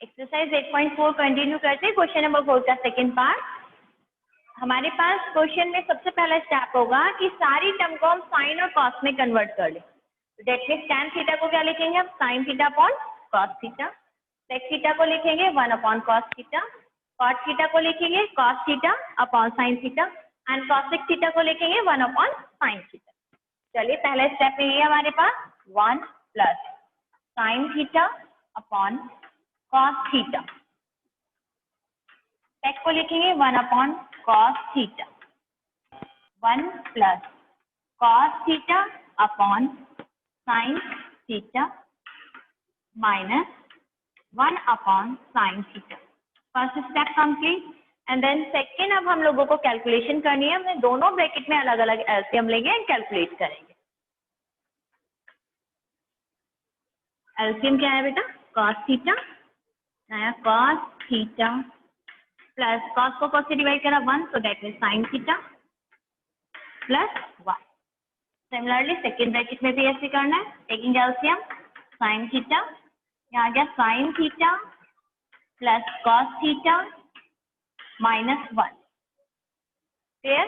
Exercise 8.4 continue करते हैं। Question number 4 का सेकंड पार्ट। हमारे पास क्वेश्चन में सबसे पहला स्टेप होगा कि सारी टर्म को हम साइन और कॉस में कन्वर्ट कर लें। दैट मीन्स tan थीटा को क्या लिखेंगे हम, sine theta upon cos theta. Sec theta को लिखेंगे 1 upon cos theta. Cot theta को लिखेंगे cos theta upon sine theta and cosec theta को लिखेंगे 1 अपॉन साइन थीटा। चलिए पहला स्टेप में ये हमारे पास 1 plus sine theta upon cos theta. Sec को लिखेंगे 1 upon cos theta. 1 plus cos theta upon sine theta minus 1 upon sine theta. First step complete. And then second, अब हम लोगों को कैलकुलेशन करनी है। हमने दोनों ब्रैकेट में अलग अलग एलसीएम लेंगे एंड कैलकुलेट करेंगे। एलसीएम क्या है बेटा, cos theta, cos theta plus cos को कॉस से डिवाइड करा 1, so that means sin theta plus 1। Similarly second bracket में भी ऐसे करना है। टेकिंग एलसीएम sin थीटा, यहाँ आ गया sin theta plus cos theta minus 1। Clear,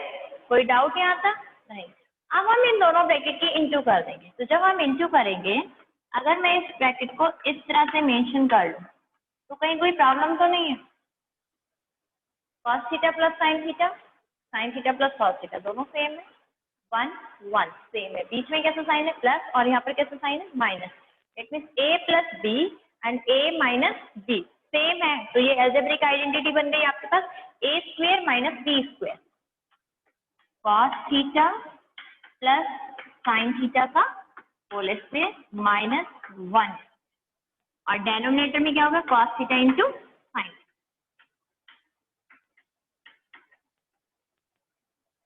कोई डाउट यहाँ तक? नहीं। अब हम इन दोनों ब्रैकेट की इंटू कर देंगे। तो जब हम इंटू करेंगे, अगर मैं इस ब्रैकेट को इस तरह से मेंशन कर लूँ तो कहीं कोई प्रॉब्लम तो नहीं है। cos theta plus sin theta plus cos theta दोनों सेम है। 1 1 सेम है, बीच में कैसा साइन है प्लस और यहाँ पर कैसा साइन है minus. It means a plus b and a minus b same है। तो ये अलजेब्रिक आइडेंटिटी बन गई आपके पास a square minus b square. cos theta plus sin theta का होल स्क्वायर माइनस 1 और डेनोमिनेटर में क्या होगा cos थीटा इंटू साइन।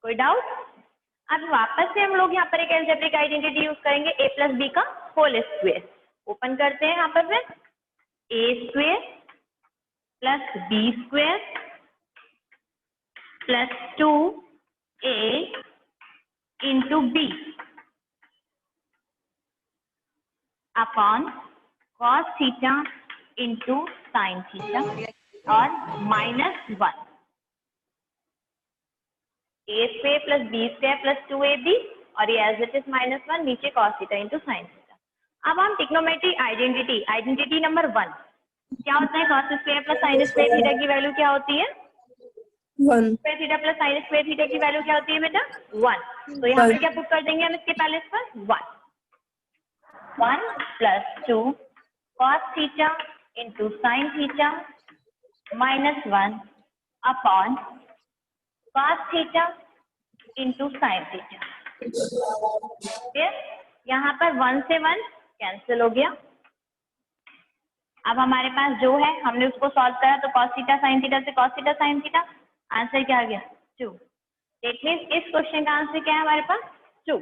कोई डाउट? अब वापस से हम लोग यहाँ पर एक अलजेब्रिक आइडेंटिटी यूज करेंगे, a प्लस बी का होल स्क्वायर। ओपन करते हैं यहाँ पर फिर a square plus B square plus 2a into B upon cos theta into sine theta और minus 1। a square plus B square plus 2ab और ये एज इट इज माइनस 1 नीचे cos theta into sine theta. अब हम trigonometry identity number 1 क्या होता है, cos square plus sine square theta की वैल्यू क्या होती है 1। Square theta plus sine square theta की वैल्यू क्या होती है बेटा 1। तो यहाँ पर क्या पुट कर देंगे हम इसके पहले पर 1 plus 2 cos theta into sine theta minus 1 upon cos theta into sine theta. यहाँ पर 1 से 1 कैंसिल हो गया। अब हमारे पास जो है हमने उसको सॉल्व करा तो कॉस थीटा साइन थीटा से cos theta sine theta, answer क्या आ गया 2। दैट मीन्स इस क्वेश्चन का आंसर क्या है हमारे पास 2।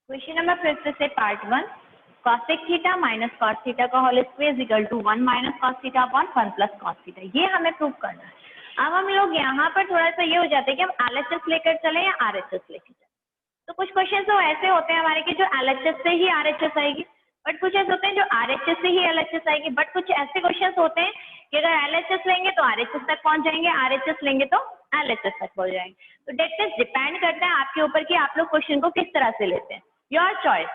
क्वेश्चन नंबर 5 से part 1, cosec theta minus cos theta का whole square is equal to 1 minus cos theta upon 1 plus cos theta. ये हमें प्रूव करना है। अब हम लोग यहाँ पर थोड़ा सा ये हो जाते हैं कि हम LHS लेकर चले या RHS लेकर चले। तो कुछ क्वेश्चन तो ऐसे होते हैं हमारे कि जो LHS से ही RHS आएगी, बट कुछ ऐसे होते हैं जो RHS से ही LHS आएगी। बट कुछ ऐसे क्वेश्चन होते हैं कि अगर LHS लेंगे तो RHS तक पहुंच जाएंगे, RHS लेंगे तो LHS तक पहुंच जाएंगे। तो डेट मीन्स डिपेंड करता है आपके ऊपर कि आप लोग क्वेश्चन को किस तरह से लेते हैं। Your choice.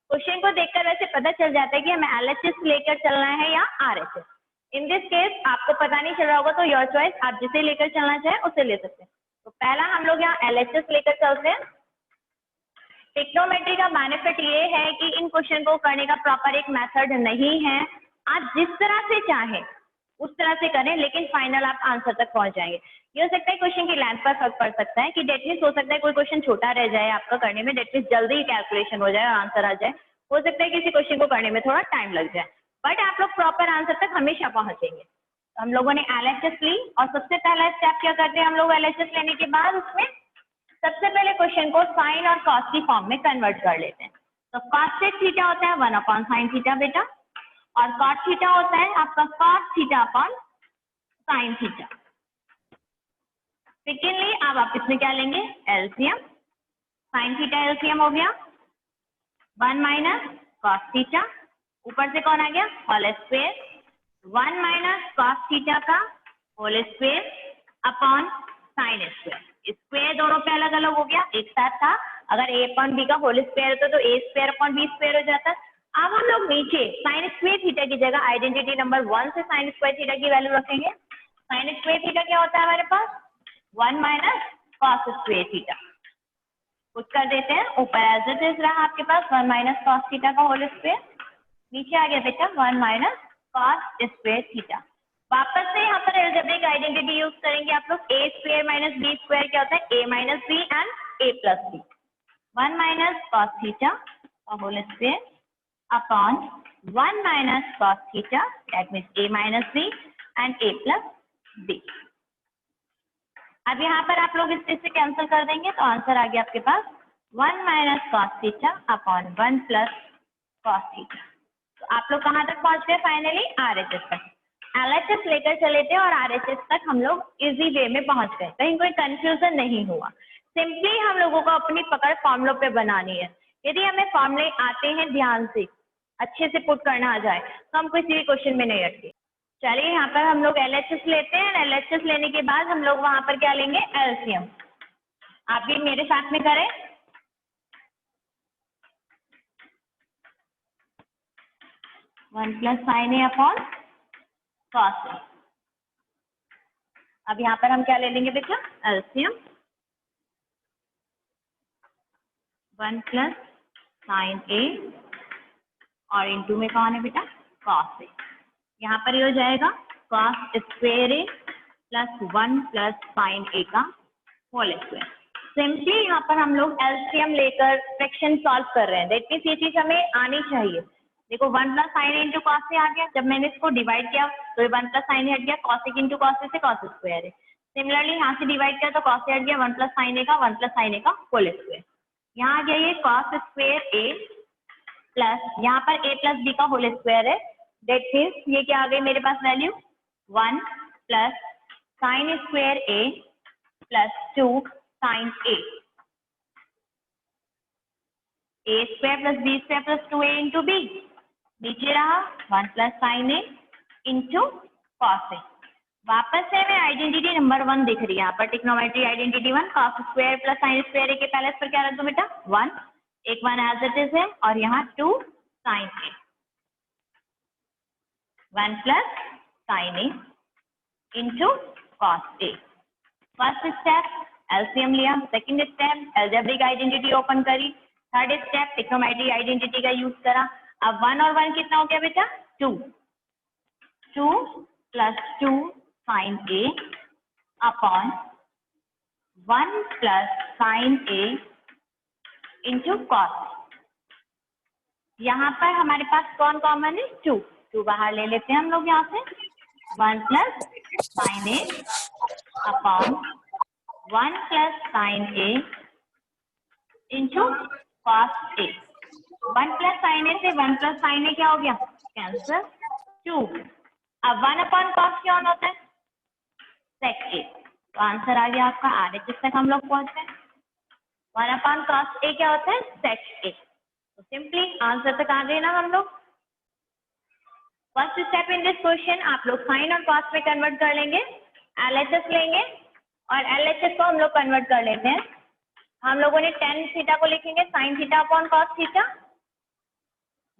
क्वेश्चन को देखकर वैसे पता चल जाता है कि हमें LHS लेकर चलना है या RHS। इन दिस केस आपको पता नहीं चल रहा होगा तो योर चॉइस, आप जिसे लेकर चलना चाहे उसे ले सकते हैं। तो पहला हम लोग यहाँ LHS लेकर चलते हैं। ट्रिग्नोमेट्री का बेनिफिट ये है कि इन क्वेश्चन को करने का प्रॉपर एक मेथड नहीं है। आप जिस तरह से चाहें उस तरह से करें, लेकिन फाइनल आप आंसर तक पहुंच जाएंगे। ये हो सकता है क्वेश्चन की लेंथ पर फर्क पड़ सकता है कि डेट मीन्स हो सकता है कोई क्वेश्चन छोटा रह जाए आपका करने में, डेट मीन्स जल्दी कैलकुलेशन हो जाए और आंसर आ जाए। हो सकता है किसी क्वेश्चन को करने में थोड़ा टाइम लग जाए, बट आप लोग प्रॉपर आंसर तक हमेशा पहुंचेंगे। तो हम लोगों ने LHS ली और सबसे पहला स्टेप क्या करते हैं हम लोग LHS लेने के बाद उसमें सबसे पहले क्वेश्चन को साइन और कॉस की फॉर्म में कन्वर्ट कर लेते हैं। तो कॉसेक थीटा होता है 1 अपॉन साइन थीटा बेटा, और कॉट थीटा होता है आपका cos theta upon sine theta. Secondly अब आप इसमें क्या लेंगे एलसीएम। साइन थीटा एलसीएम हो गया 1 माइनस कॉस थीटा, ऊपर से कौन आ गया whole square, 1 minus cos theta का whole square upon sine square, square दोनों पे अलग अलग हो गया, एक साथ था, अगर a अपॉन b का होल स्क्वायर होता तो a square upon b square हो जाता। अब हम लोग नीचे साइन स्क्वायर थीटा की जगह आइडेंटिटी नंबर 1 से साइन स्क्वायर थीटा की वैल्यू रखेंगे। साइन स्क्वायर थीटा क्या होता है हमारे पास 1 minus cos square theta, put कर देते हैं, ऊपर एज इट इज रहा आपके पास 1 माइनस कॉस थीटा का होल स्क्वायर, नीचे आ गया बेटा 1 माइनस कॉस स्क्वायर थीटा। वापस से यहाँ पर अलजेब्रिक आइडेंटिटी यूज करेंगे आप लोग, a square minus b square क्या होता है a minus b and a plus b, 1 minus cos theta का whole square upon 1 minus cos theta that means a minus b and a plus b। अब यहाँ पर आप लोग इससे कैंसिल कर देंगे तो आंसर आ गया आपके पास 1 minus cos theta upon 1 plus cos theta. तो आप लोग कहाँ तक पहुंच गए फाइनली RHS तक, LHS लेकर चले थे और RHS तक हम लोग इजी वे में पहुंच गए, कहीं कोई कंफ्यूजन नहीं हुआ। सिंपली हम लोगों को अपनी पकड़ फॉर्मुलों पे बनानी है, यदि हमें फॉर्मुले आते हैं ध्यान से अच्छे से पुट करना आ जाए तो हम किसी भी क्वेश्चन में नहीं अटके। चलिए यहाँ पर हम लोग LHS लेते हैं, LHS लेने के बाद हम लोग वहां पर क्या लेंगे LCM, आप भी मेरे साथ में करें। One plus sine A upon cos A, अब यहाँ पर हम क्या ले लेंगे बेटा एलसीएम, 1 प्लस साइन ए और इंटू में कौन है बेटा कॉस ए, यहाँ पर ये हो जाएगा cos square A plus 1 plus sine ए का होल स्क्वायर। सिंपली यहाँ पर हम लोग एलसीएम लेकर फ्रैक्शन सॉल्व कर रहे हैं, दैट मीन्स ये चीज हमें आनी चाहिए। देखो 1 plus sine A into cos ए आ गया, जब मैंने इसको डिवाइड किया तो ये 1 प्लस साइन ए हट गया, कॉस ए इंटू कॉस ए से कॉस स्क्वायर है। सिमिलरली यहाँ से डिवाइड किया तो कॉस ए हट गया, 1 प्लस साइन ए का 1 प्लस साइन ए का होल स्क्वायर, यहाँ आ गया ये कॉस स्क्वायर ए प्लस यहाँ पर ए प्लस बी का होल स्क्वायर है, दैट मीन्स ये क्या आ गई मेरे पास value 1 plus sine square A plus 2 sine A square plus B square plus 2a into B, नीचे रहा 1 plus sine A into cos A. वापस से हमें आइडेंटिटी नंबर 1 दिख रही है यहाँ पर, trigonometry identity 1, cos square plus sine square A के पहले पर क्या रख दो बेटा 1, एक 1 एज इट इज है और यहाँ 2 sine A, 1 plus sine A into cos A. First step LCM लिया, second step algebraic identity open करी, थर्ड स्टेप ट्रिग्नोमेट्री आइडेंटिटी का यूज करा। अब 1 और 1 कितना हो गया बेटा 2, 2 plus 2 sine A upon 1 plus sine A into cos. यहाँ पर हमारे पास कौन कॉमन है 2, 2 बाहर ले लेते हैं हम लोग यहाँ से, 1 plus sine A upon 1 plus sine A into cos A. 1 plus sine ए से 1 प्लस साइन ए क्या हो गया कैंसिल 2, अब 1 अपॉन कॉस क्या होता है सेक ए, तो आंसर आ गया आपका RHS तक हम लोग पहुंच गए। 1 अपॉन कॉस ए क्या होता है सेक ए, तो सिंपली आंसर तक आ गए ना हम लोग। First step in this question आप लोग साइन और कॉस में कन्वर्ट कर लेंगे, LHS लेंगे और LHS को हम लोग कन्वर्ट कर लेते हैं। हम लोगों ने टेन थीटा को लिखेंगे sign theta upon cos theta,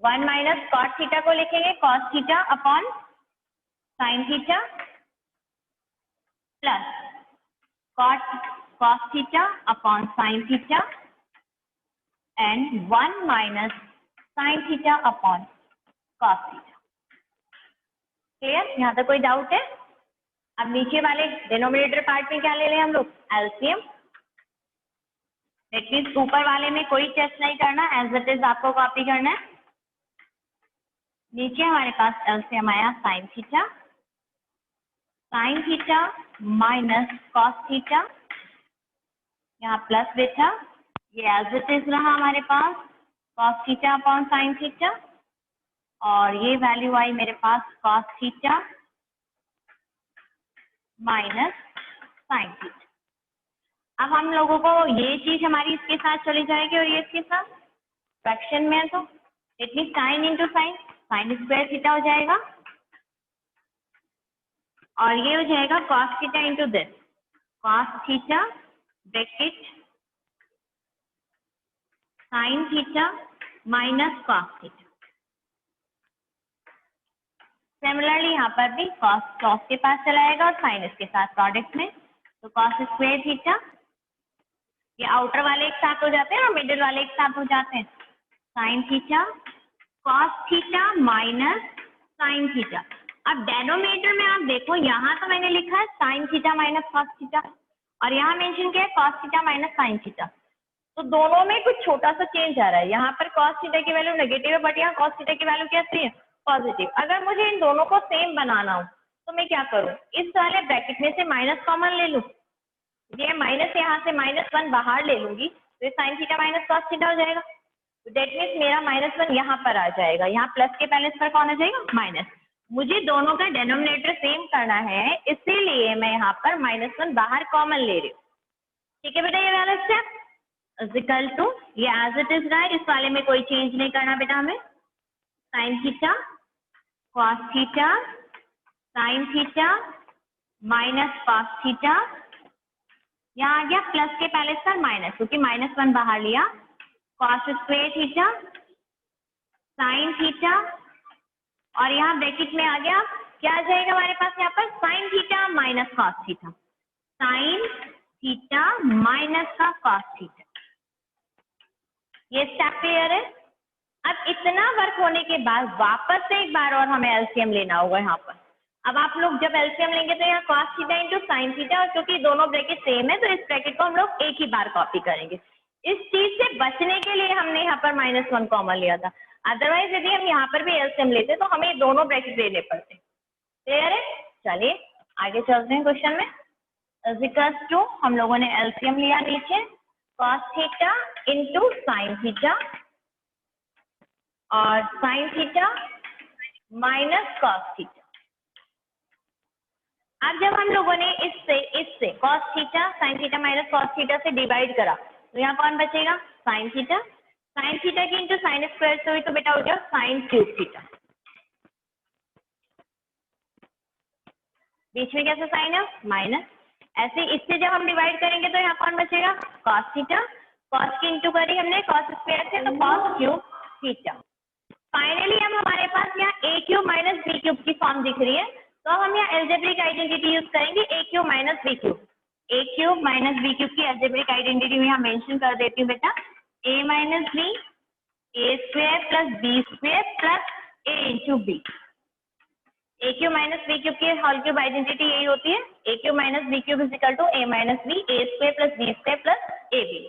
1 minus cos theta को लिखेंगे cos theta upon sine theta plus cos theta upon sine theta and 1 minus sine theta upon cos theta. Clear, यहाँ तक कोई डाउट है? अब नीचे वाले डिनोमिनेटर पार्ट में क्या ले लें हम लोग एलसीएम, दैट मीन्स ऊपर वाले में कोई टेस्ट नहीं करना, एज इट इज आपको कॉपी करना है। नीचे हमारे पास एलसीएम आया sine theta minus cos theta, यहाँ प्लस बेटा ये एज इट इज रहा हमारे पास cos theta upon sine theta और ये वैल्यू आई मेरे पास cos theta minus sine theta. अब हम लोगों को ये चीज हमारी इसके साथ चली जाएगी और ये इसके साथ फ्रैक्शन में है तो इतनी sine into sine, sign square theta हो जाएगा, और ये हो जाएगा cos theta into this, cos theta bracket sign theta minus cos theta. Similarly यहाँ पर भी कॉस कॉस के पास चला आएगा और साइन इसके साथ प्रोडक्ट में, तो कॉस स्क्वायर थीटा, ये आउटर वाले एक साथ हो जाते हैं और मिडिल वाले एक साथ हो जाते हैं, sign theta cos theta minus sine theta. अब डेनोमिनेटर में आप देखो, यहाँ तो मैंने लिखा है sign theta minus cos theta, और यहाँ मेंशन किया है cos theta minus sine theta, तो दोनों में कुछ छोटा सा चेंज आ रहा है। यहाँ पर कॉस थीटा की वैल्यू नेगेटिव है, बट यहाँ कॉस थीटा की वैल्यू कैसी है, पॉजिटिव। अगर मुझे इन दोनों को सेम बनाना हो तो मैं क्या करूँ, इस वाले ब्रैकेट में से माइनस कॉमन ले लूँ, ये माइनस यहाँ से -1 बाहर ले लूंगी, तो ये sign theta minus cos theta हो जाएगा। तो दैट मीन्स मेरा -1 यहाँ पर आ जाएगा, यहाँ प्लस के पहले इस पर कौन आ जाएगा, माइनस। मुझे दोनों का डेनोमिनेटर सेम करना है, इसीलिए मैं यहाँ पर -1 बाहर कॉमन ले रही हूँ। ठीक है बेटा, ये वाला स्टेप इक्वल टू ये एज इट इज रहा है, इस वाले में कोई चेंज नहीं करना बेटा हमें, sign theta cos theta sine theta minus cos theta, यहाँ आ गया प्लस के पहले सर माइनस, क्योंकि -1 बाहर लिया, cos square theta sine theta, और यहाँ ब्रैकेट में आ गया, क्या आ जाएगा हमारे पास यहाँ पर, sign theta minus cos theta, sine theta minus का कॉस थीटा। ये स्टेप क्लियर है। अब इतना वर्क होने के बाद वापस से एक बार और हमें एलसीएम लेना होगा यहाँ पर। अब आप लोग जब एलसीएम लेंगे तो यहाँ cos theta into sine theta, और क्योंकि दोनों ब्रैकेट सेम है तो इस ब्रैकेट को हम लोग एक ही बार कॉपी करेंगे। इस चीज से बचने के लिए हमने यहाँ पर -1 कॉमन लिया था, अदरवाइज यदि हम यहाँ पर भी एलसीएम लेते तो हमें दोनों ब्रैकेट लेने पड़ते। क्लियर है, चलिए आगे चलते हैं क्वेश्चन में। इक्वल्स टू हम लोगों ने एलसीएम लिया नीचे, cos theta into sine theta और sine theta minus cos theta. अब जब हम लोगों ने इससे cos theta sine theta minus cos theta से डिवाइड करा, तो यहाँ कौन बचेगा, साइन थीटा, साइन थीटा की इंटू साइन स्क्वायर से हुई तो बेटा हो गया साइन क्यूब थीटा, बीच में कैसे साइन है माइनस। ऐसे इससे जब हम डिवाइड करेंगे तो यहाँ कौन बचेगा, कॉस थीटा, कॉस की इंटू करी हमने कॉस स्क्वायर से, तो कॉस क्यूब थीटा। फाइनली हम हमारे पास यहाँ a cube minus b cube की फॉर्म दिख रही है, तो हम यहाँ एल्जेब्रिक आइडेंटिटी यूज करेंगे, a cube minus b cube. a cube minus b cube की एल्जेब्रिक आइडेंटिटी में यहाँ मेंशन कर देती हूँ बेटा, a minus b a square plus B square plus a into b. a cube minus b cube की whole cube identity यही होती है, a cube minus b cube is equal to a minus b a square plus B square plus a b.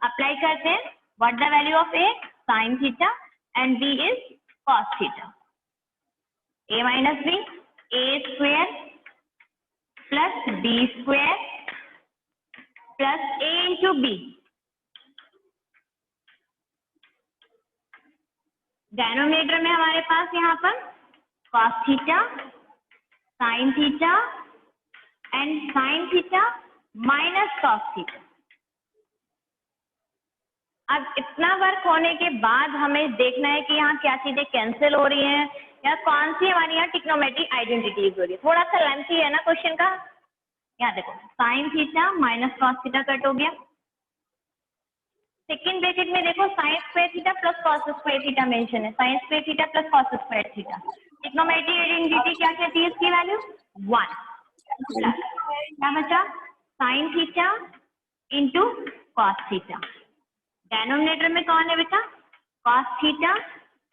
Apply करते हैं, what the value of a, sine theta and b is cos theta, a minus b a square plus b square plus a into b। Denominator में हमारे पास यहाँ पर cos theta sine theta and sign theta minus cos theta. अब इतना work होने के बाद हमें देखना है कि यहाँ क्या चीजें कैंसिल हो रही हैं या कौन सी हमारी यहाँ ट्रिग्नोमेट्रिक आइडेंटिटीज हो रही है। थोड़ा सा लेंथी है ना क्वेश्चन का, यहाँ देखो sine theta minus cos theta cut हो गया, सेकेंड ब्रैकेट में देखो sine square theta plus cos square theta mention है, sine square theta plus cos square theta. Trigonometric identity क्या कहती है इसकी वैल्यू 1 प्लस क्या बचा, sine theta into cos theta. Denominator में कौन है बेटा, cos theta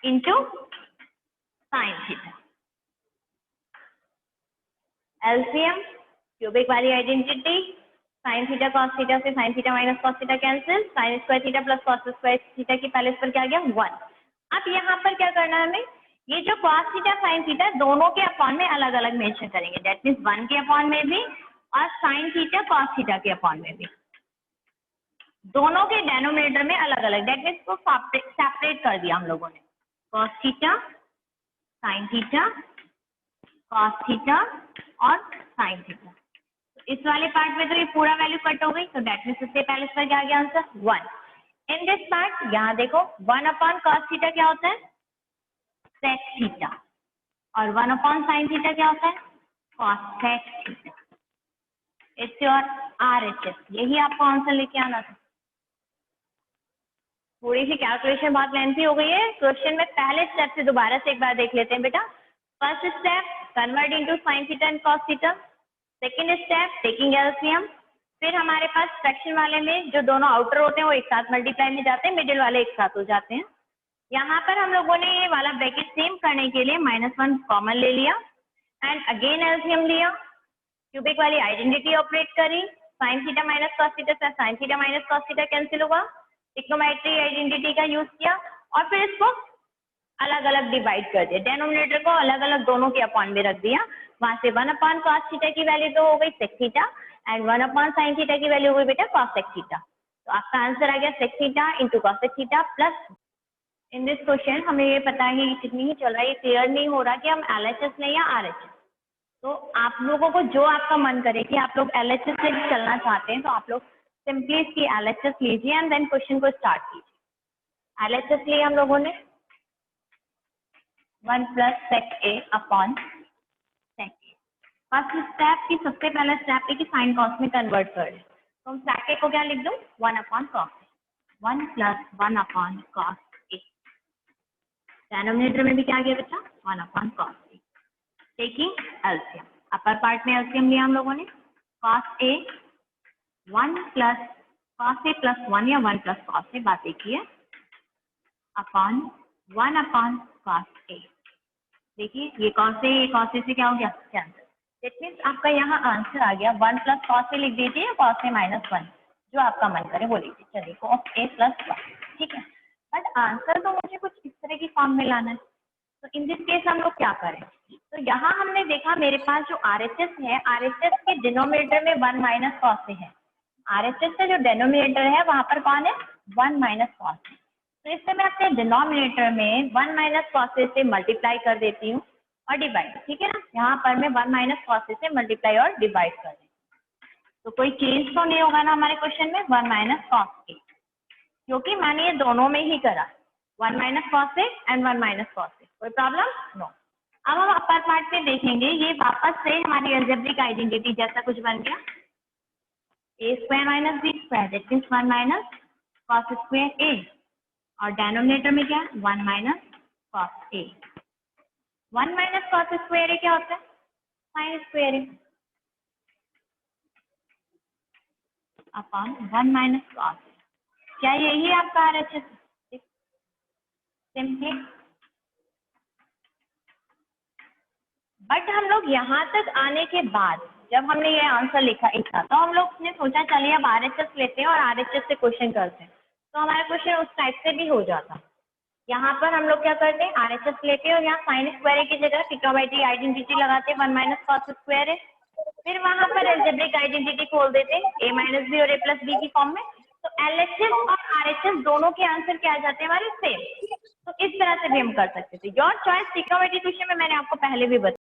into sine theta. LCM cubic वाली identity, sine theta cos theta से sine theta minus cos theta cancel, sign square theta plus cos square theta की पहले इस पर क्या आ गया 1। अब यहाँ पर क्या करना है हमें, ये जो कॉस थीटा साइन थीटा दोनों के अपॉन में अलग अलग मेंशन करेंगे, दैट मीन्स 1 के अपॉन में भी और साइन थीटा कॉस थीटा के अपॉन में भी, दोनों के डेनोमिनेटर में अलग अलग, दैट मीन्स को सेपरेट कर दिया हम लोगों ने, cos theta sine theta cos theta और साइन थीटा। तो इस वाले पार्ट में तो ये पूरा वैल्यू कट हो गई, तो दैट मीन्स इससे पहले इस पर क्या आ गया आंसर 1। इन दिस पार्ट यहाँ देखो 1/cos थीटा क्या होता है, sec थीटा, और 1/sin थीटा क्या होता है, cos sec theta. It's your RHS। यही आपको आंसर लेके आना था। थोड़ी सी कैलकुलेशन बहुत लेंथी हो गई है। क्वेश्चन में पहले स्टेप से दोबारा से एक बार देख लेते हैं बेटा। First step convert into sin theta and cos theta. Second step taking LCM. फिर हमारे पास फ्रैक्शन वाले में जो दोनों आउटर होते हैं वो एक साथ मल्टीप्लाई में जाते हैं, मिडिल वाले एक साथ हो जाते हैं। यहाँ पर हम लोगों ने ये वाला ब्रैकेट सेम करने के लिए -1 कॉमन ले लिया एंड अगेन एलसीएम लिया, क्यूबिक वाली आइडेंटिटी ऑपरेट करी, sin theta minus cos theta से sin theta minus cos theta cancel होगा, ट्रिग्नोमेट्री आइडेंटिटी का यूज किया और फिर इसको अलग अलग डिवाइड कर दिया, डेनोमिनेटर को अलग अलग दोनों के अपॉन में रख दिया। वहां से 1/cos थीटा की वैल्यू तो हो गई sec theta and 1/sin theta की वैल्यू हो गई बेटा cos sec थीटा। तो आपका आंसर आ गया sec theta into cos sec theta plus. In this question हमें ये पता है कितनी ही चल रहा है, ये क्लियर नहीं हो रहा कि हम LHS लें या RHS। तो आप लोगों को जो आपका मन करे कि आप लोग LHS से चलना चाहते हैं तो आप लोग सिंपली इसकी LHS लीजिए एंड देन क्वेश्चन को स्टार्ट कीजिए। LHS लिए हम लोगों ने 1 + sec A upon sec A। First step की सबसे पहला स्टेप है कि साइन कॉस में कन्वर्ट कर दें। तो हम sec A को क्या लिख दूं, 1/cos A, 1 + 1/cos A। Denominator में भी क्या गया बच्चा, 1/cos A। Taking LCM, upper part में एलसीएम लिया हम लोगों ने, cos A 1 + cos A + 1 या 1 + cos A, बात एक ही है, अपॉन 1/cos A। देखिए ये cos A से क्या हो गया, कैंसिल। दैट मीन्स आपका यहाँ आंसर आ गया 1 + cos A लिख दीजिए या cos A - 1, जो आपका मन करे वो लिखिए। चलिए cos A + 1, ठीक है। बट आंसर तो मुझे कुछ इस तरह की फॉर्म में लाना है। तो इन दिस केस हम लोग क्या करें, तो यहाँ हमने देखा मेरे पास जो RHS है, RHS के डिनोमिनेटर में 1 - cos A है। RHS का जो डिनोमिनेटर है वहां पर कौन है, 1 - cos A। तो इससे मैं अपने डिनोमिनेटर में 1 - cos A से मल्टीप्लाई कर देती हूँ और डिवाइड, ठीक है ना। यहाँ पर मैं 1 - cos A से मल्टीप्लाई और डिवाइड कर देती हूँ। तो कोई चेंज तो नहीं होगा ना हमारे क्वेश्चन में, 1 - cos A, क्योंकि मैंने ये दोनों में ही करा, 1 - cos A and 1 - cos A। कोई प्रॉब्लम नो। अब हम अपर पार्ट में देखेंगे, ये वापस से हमारी अलजेब्रिक आइडेंटिटी जैसा कुछ बन गया, A² - B², that means 1 - cos² A, और डेनोमिनेटर में क्या, 1 - cos A। 1 - cos² A क्या होता है, sin² A upon 1 - cos A। क्या यही आपका RHS, सिंपली। बट हम लोग यहाँ तक आने के बाद जब हमने ये आंसर लिखा इतना, तो हम लोग ने सोचा चलिए अब RHS लेते हैं और RHS से क्वेश्चन करते हैं, तो हमारा क्वेश्चन उस टाइप से भी हो जाता। यहाँ पर हम लोग क्या करते हैं, RHS लेते हैं और यहाँ sin² की जगह ट्रिग्नोमेट्रिक आइडेंटिटी लगाते हैं 1 - cos²। फिर वहां पर अलजेब्रिक आइडेंटिटी खोल देते हैं A - B और A + B की फॉर्म में। तो LHS और RHS दोनों के आंसर क्या आ जाते हैं हमारे सेम। तो इस तरह से भी हम कर सकते थे। योर चॉइस, ट्रिग्नोमेट्री क्वेश्चन में मैंने आपको पहले भी बताया।